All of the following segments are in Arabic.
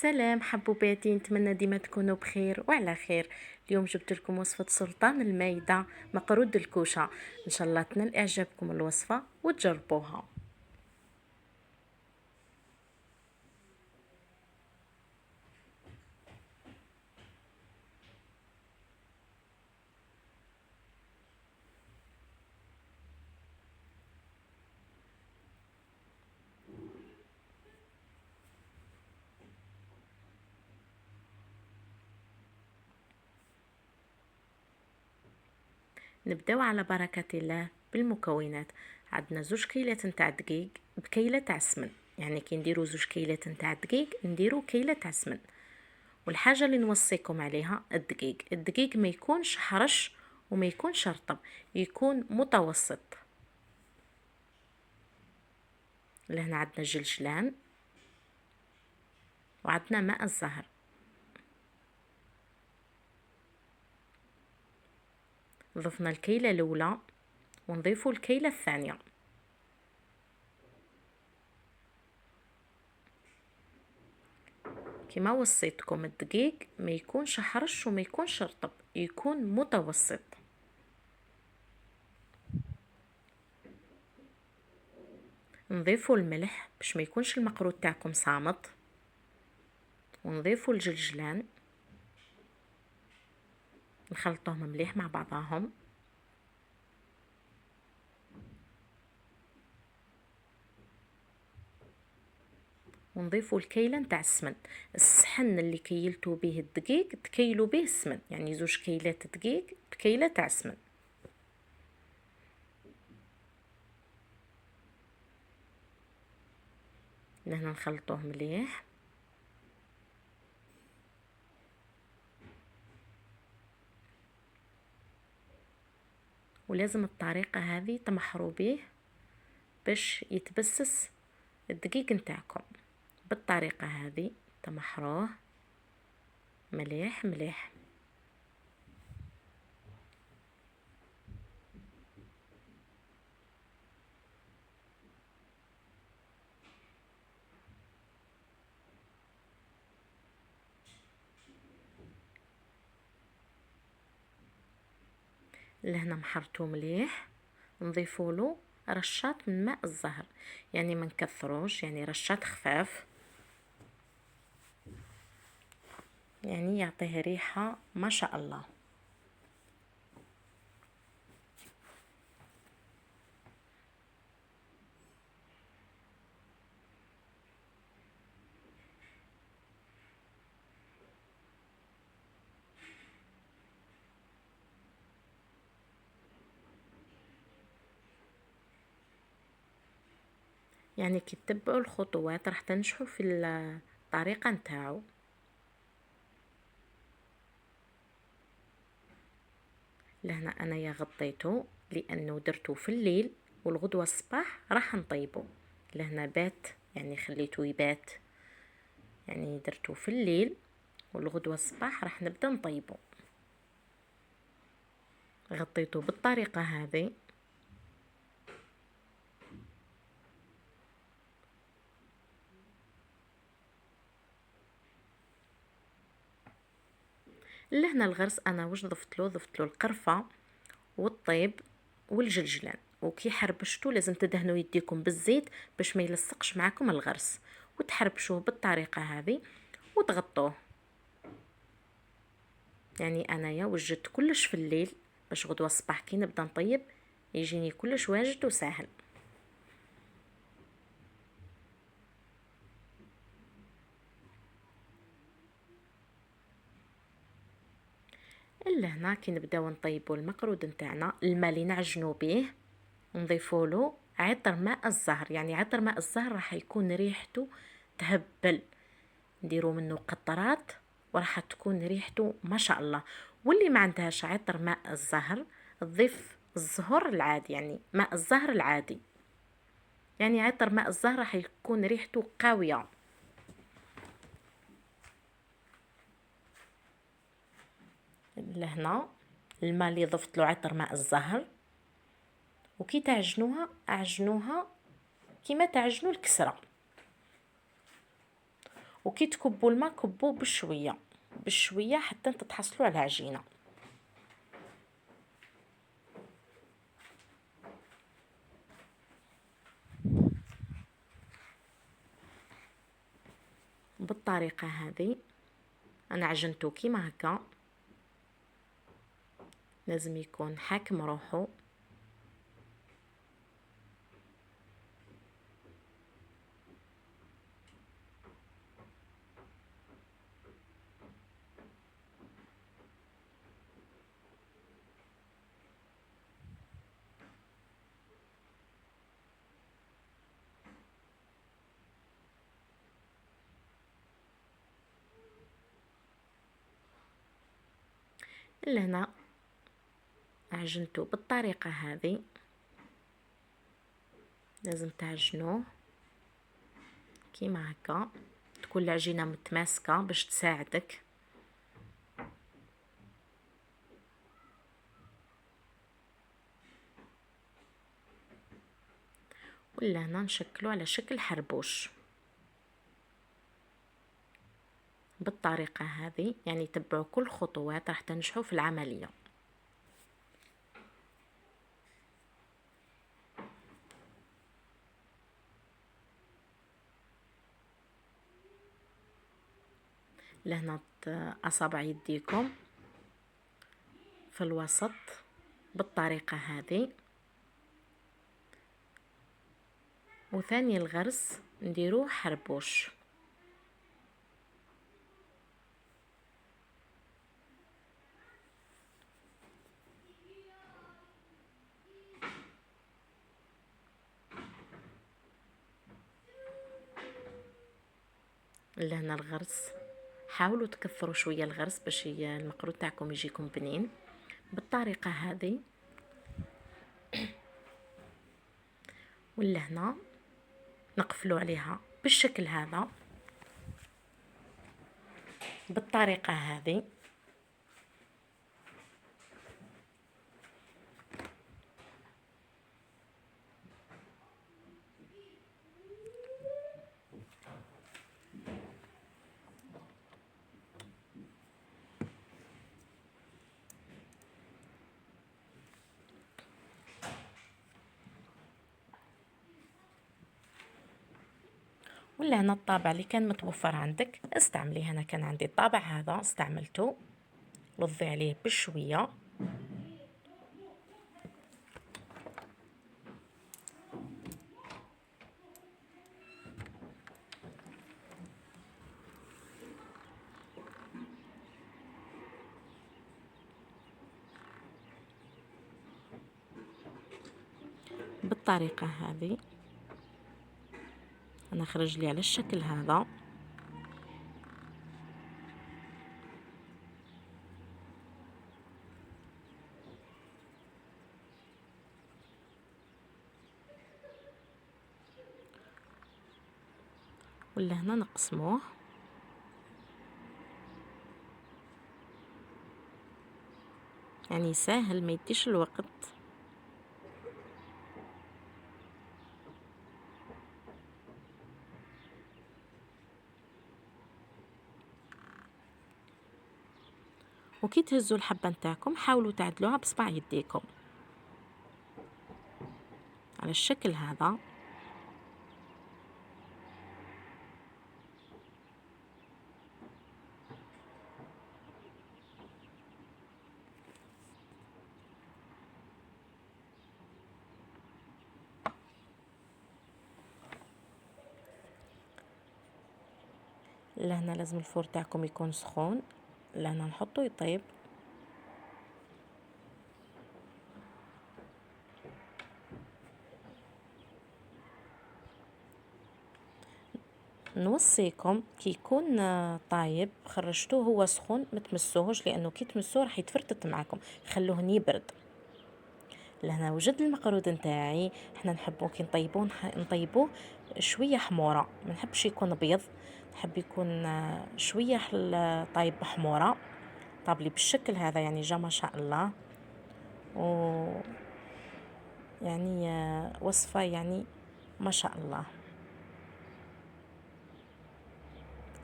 سلام حبوباتي، نتمنى ديما تكونوا بخير وعلى خير. اليوم جبت لكم وصفة سلطان المايدة مقرود الكوشة. ان شاء الله تنال اعجابكم الوصفة وتجربوها. نبداو على بركة الله بالمكونات. عندنا 2 كيلات نتاع دقيق بكيلة تاع السمن، يعني كي نديرو 2 كيلات نتاع دقيق نديرو كيلة تاع سمن. والحاجة اللي نوصيكم عليها الدقيق ما يكونش حرش وما يكونش رطب، يكون متوسط. لهنا عندنا جلجلان وعندنا ماء الزهر. ضفنا الكيلة الأولى ونضيفوا الكيلة الثانية. كما وصيتكم الدقيق ما يكونش حرش وما يكونش رطب، يكون متوسط. نضيفوا الملح باش ما يكونش المقرود تاعكم صامت، ونضيفوا الجلجلان نخلطوهم مليح مع بعضهم. ونضيفوا الكيلة نتاع السمن. الصحن اللي كيلتو به الدقيق تكيلوا به السمن، يعني 2 كيلات دقيق بكيلة تاع سمن. لهنا نخلطوه مليح. ولازم الطريقة هذه تمحروا به باش يتبسس الدقيق نتاعكم. بالطريقة هذه تمحروه مليح مليح. لهنا محرتو مليح، نضيفوا له رشات من ماء الزهر، يعني ما نكثروش، يعني رشات خفاف، يعني يعطيه ريحة ما شاء الله. يعني كي تتبعوا الخطوات راح تنجحوا في الطريقة نتاعو. لهنا انايا غطيته لانه درته في الليل، والغدوة الصباح راح نطيبه. لهنا بات، يعني خليته يبات، يعني درته في الليل والغدوة الصباح راح نبدا نطيبه. غطيته بالطريقة هذه. لهنا الغرس انا واش ضفت له القرفة والطيب والجلجلان. وكي حربشتو لازم تدهنوا يديكم بالزيت باش ما يلصقش معكم الغرس، وتحربشوه بالطريقة هذه وتغطوه. يعني انايا وجدت كلش في الليل باش غدوة الصباح كي نبدا نطيب يجيني كلش واجد وسهل. الا هنا كي نبداو نطيبوا المقرود نتاعنا، الماء اللي نعجنوا به نضيفوا له عطر ماء الزهر. يعني عطر ماء الزهر راح يكون ريحته تهبل، نديروا منه قطرات وراح تكون ريحته ما شاء الله. واللي ما عندهاش عطر ماء الزهر تضيف الزهر العادي، يعني ماء الزهر العادي. يعني عطر ماء الزهر راح يكون ريحته قوية. لهنا الماء اللي ضفت له عطر ماء الزهر، وكي تعجنوها اعجنوها كيما تعجنوا الكسرة. وكي تكبوا الماء كبوه بشويه بشويه حتى تتحصلوا على عجينه. بالطريقه هذه انا عجنته كيما هكا، لازم يكون حاكم روحو. لهنا عجنته بالطريقه هذه، لازم تعجنوه كيما هكا، تكون العجينه متماسكه باش تساعدك. ولا هنا نشكلو على شكل حربوش بالطريقه هذه، يعني تبعوا كل خطوات راح تنجحوا في العمليه. لهنا اصابع يديكم في الوسط بالطريقه هذه، وثاني الغرس نديروه حربوش. لهنا الغرس حاولوا تكثروا شويه الغرس باش المقروض تاعكم يجيكم بنين بالطريقه هذه. ولهنا نقفلوا عليها بالشكل هذا بالطريقه هذه. ولا هنا الطابع اللي كان متوفر عندك استعمليه. انا كان عندي الطابع هذا استعملته، لضي عليه بشويه. بالطريقه هذه انا خرج لي على الشكل هذا. ولا هنا نقسموه، يعني ساهل ما يديش الوقت. وكي تهزوا الحبه نتاعكم حاولوا تعدلوها بصبع يديكم على الشكل هذا. لهنا لازم الفور تاعكم يكون سخون، لهنا نحطو يطيب. نوصيكم كي يكون طايب خرجتوه هو سخون ما تمسوهوش، لانه كي تمسوه راح يتفرتت معكم، خلوه يبرد. لهنا وجد المقرود نتاعي. احنا نحبو كي نطيبوه شويه حموره، ما نحبش يكون ابيض، نحب يكون شويه طايب بحموره. طاب لي بالشكل هذا، يعني جا ما شاء الله. و يعني وصفه يعني ما شاء الله.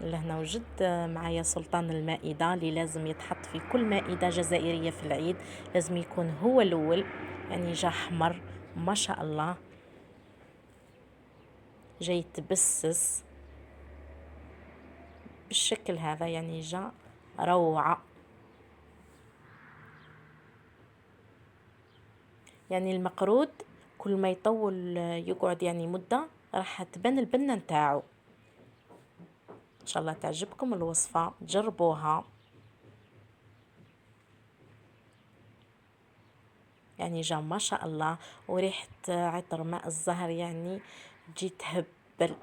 لهنا وجد معايا سلطان المائدة اللي لازم يتحط في كل مائدة جزائرية في العيد، لازم يكون هو الأول، يعني جا حمر ما شاء الله، جاي يتبسس بالشكل هذا، يعني جا روعة. يعني المقرود كل ما يطول يقعد يعني مدة راح تبان البنة نتاعو. ان شاء الله تعجبكم الوصفة، جربوها. يعني جا ما شاء الله، وريحة عطر ماء الزهر يعني تجي تهبل.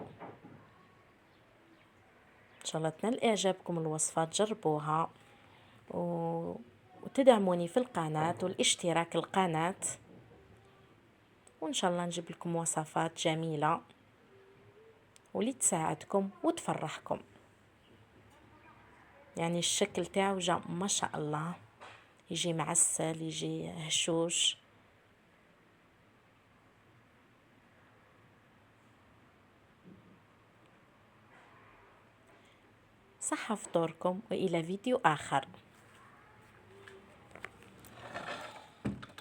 ان شاء الله تنال اعجابكم الوصفة، جربوها وتدعموني في القناة والاشتراك القناة، وان شاء الله نجيب لكم وصفات جميلة واللي تساعدكم وتفرحكم. يعني الشكل تاعو جا ما شاء الله، يجي معسل، يجي هشوش. صحة فطوركم، وإلى فيديو آخر.